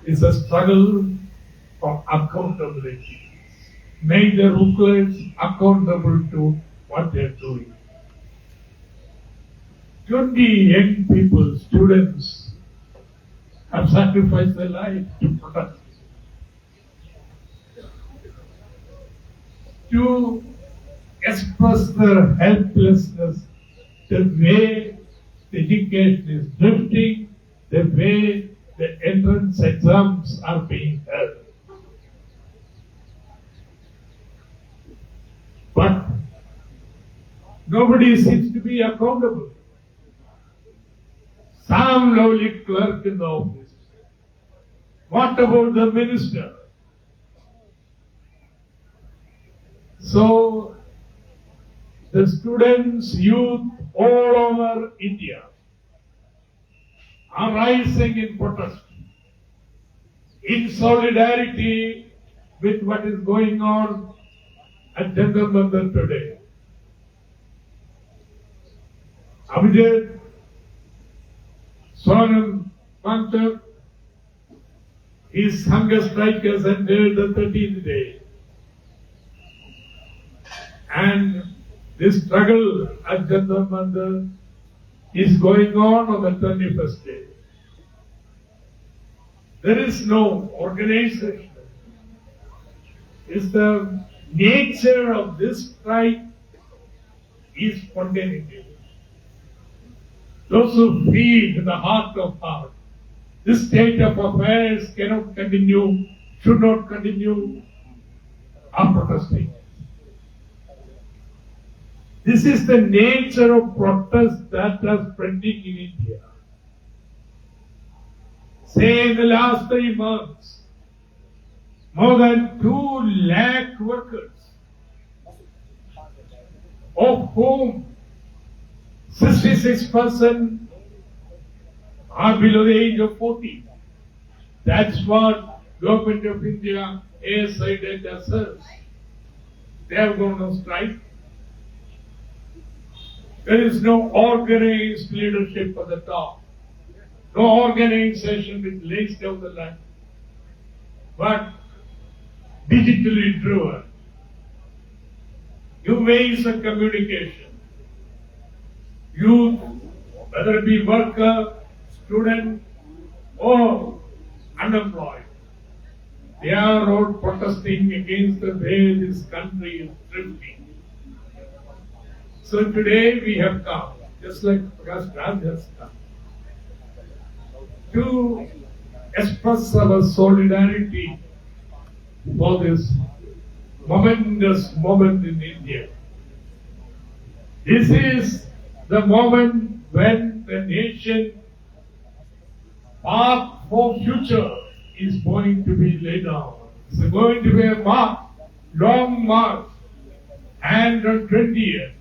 is a struggle for accountability. Make the rulers accountable to what they're doing. 20 young people, students, have sacrificed their life to protect, to express their helplessness, the way the education is drifting, the way the entrance exams are being held. But nobody seems to be accountable. Some lowly clerk in the office. What about the minister? So, the students, youth all over India are rising in protest, in solidarity with what is going on at Jitendra Chaudhari today. Abhijit, Sonam, Pankaj, his hunger strike has ended the 13th day. And this struggle at Jitendra Chaudhari is going on the 21st day. There is no organization. It's the nature of this strike is spontaneity. Those who feel in the heart of heart, this state of affairs cannot continue, should not continue, are protesting. This is the nature of protest that is spreading in India. Say in the last 3 months, more than 2 lakh workers, of whom 66% are below the age of 40. That's what Government of India ASI data says. They are going to strike. There is no organized leadership at the top. No organization which lays down the line. But digitally driven. New ways of communication. Youth, whether it be worker, student, or unemployed, they are all protesting against the way this country is drifting. So today we have come, just like Prakash Raj has come, to express our solidarity for this momentous moment in India. This is the moment when the nation path for future is going to be laid down. It's going to be a march, long march, and on 20th,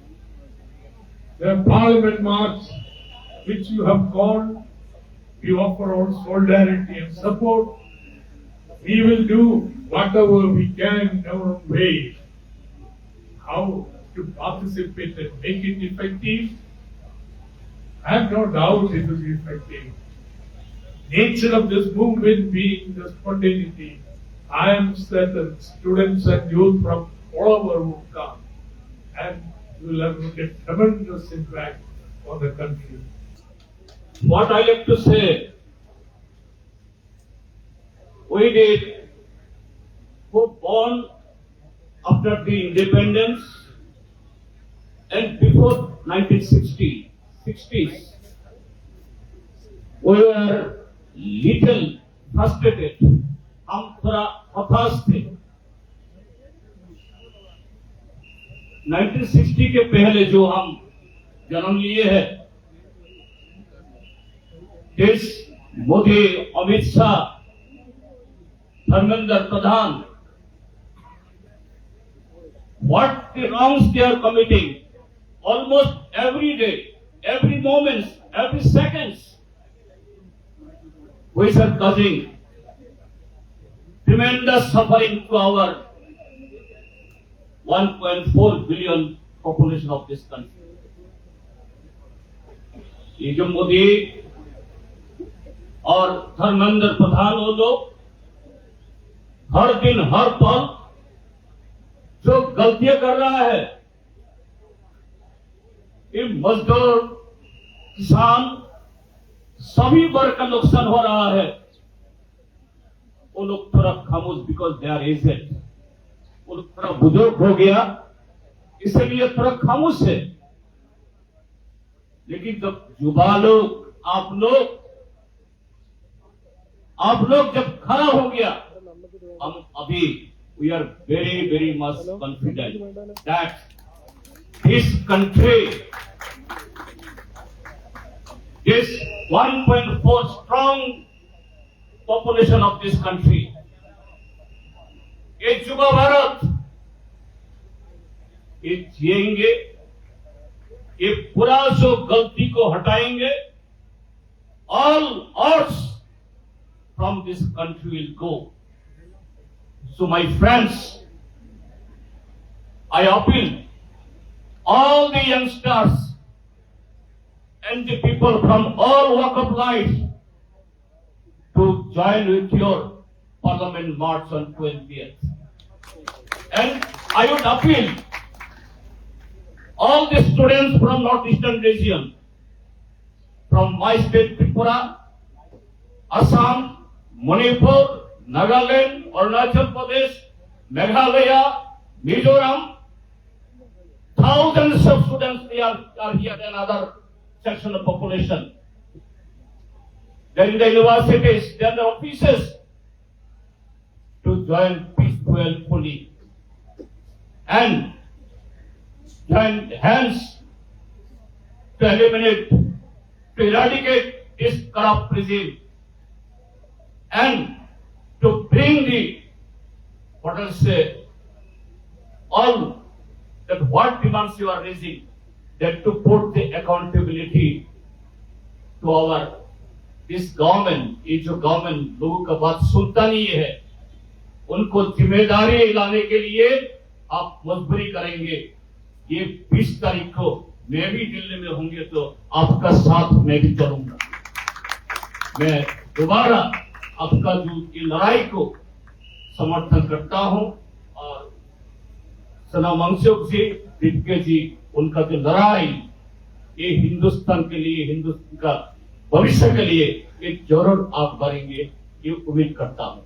the Parliament march, which you have called, we offer our solidarity and support. We will do whatever we can in our own way. How to participate and make it effective? I have no doubt it will be effective. Nature of this movement being the spontaneity, I am certain students and youth from all over will come and will have a tremendous impact on the country. What I like to say, we did who born after the independence and before 1960s, we were little frustrated. हम थोड़ा हताश थे। 1960 के पहले जो हम जन्म लिए हैं, देश Modi, Amit Shah, Dharmendra Pradhan, what the wrongs they are committing, almost every day, every moment, every seconds, which are causing tremendous suffering to our 1.4 billion population of this country. ये जो मोदी और धर्मेंद्र प्रधान वो लोग हर दिन हर पल जो गलतियां कर रहा है, ये मजदूर किसान सभी वर्ग का नुकसान हो रहा है। वो लोग थोड़ा खामोश बिकॉज दे आर एजेड, वो लोग थोड़ा बुजुर्ग हो गया इसलिए थोड़ा खामोश है। लेकिन जब युवा लोग आप लोग जब खड़ा हो गया, हम अभी we are very very much confident that this country, this 1.4 strong population of this country, ये युवा भारत ये जिएंगे, ये पूरा जो गलती को हटाएंगे, all odds from this country will go. So my friends, I appeal all the youngsters and the people from all walk of life to join with your Parliament March on 20th. And I would appeal all the students from Northeastern region, from my state Tripura, Assam, Manipur, Nagaland, Arunachal Pradesh, Meghalaya, Mizoram, thousands of students they are here and other section of population. They are in the universities, they are in the offices to join peacefully and join hands to eliminate, to eradicate this corrupt regime and to bring the, what I'll say, all that what demands you are raising, that to put the accountability to our this government, ये जो government लोगों का बात सुनता नहीं है, उनको जिम्मेदारी लाने के लिए आप मजबूरी करेंगे। ये 20 तारीख को मैं भी दिल्ली में होंगे तो आपका साथ मैं भी करूंगा। मैं दोबारा आपका जो ये लड़ाई को समर्थन करता हूं और सना मंगसुक जी, दीपके जी, उनका जो लड़ाई ये हिंदुस्तान के लिए, हिंदुस्तान का भविष्य के लिए एक जरूर आप करेंगे, ये उम्मीद करता हूं।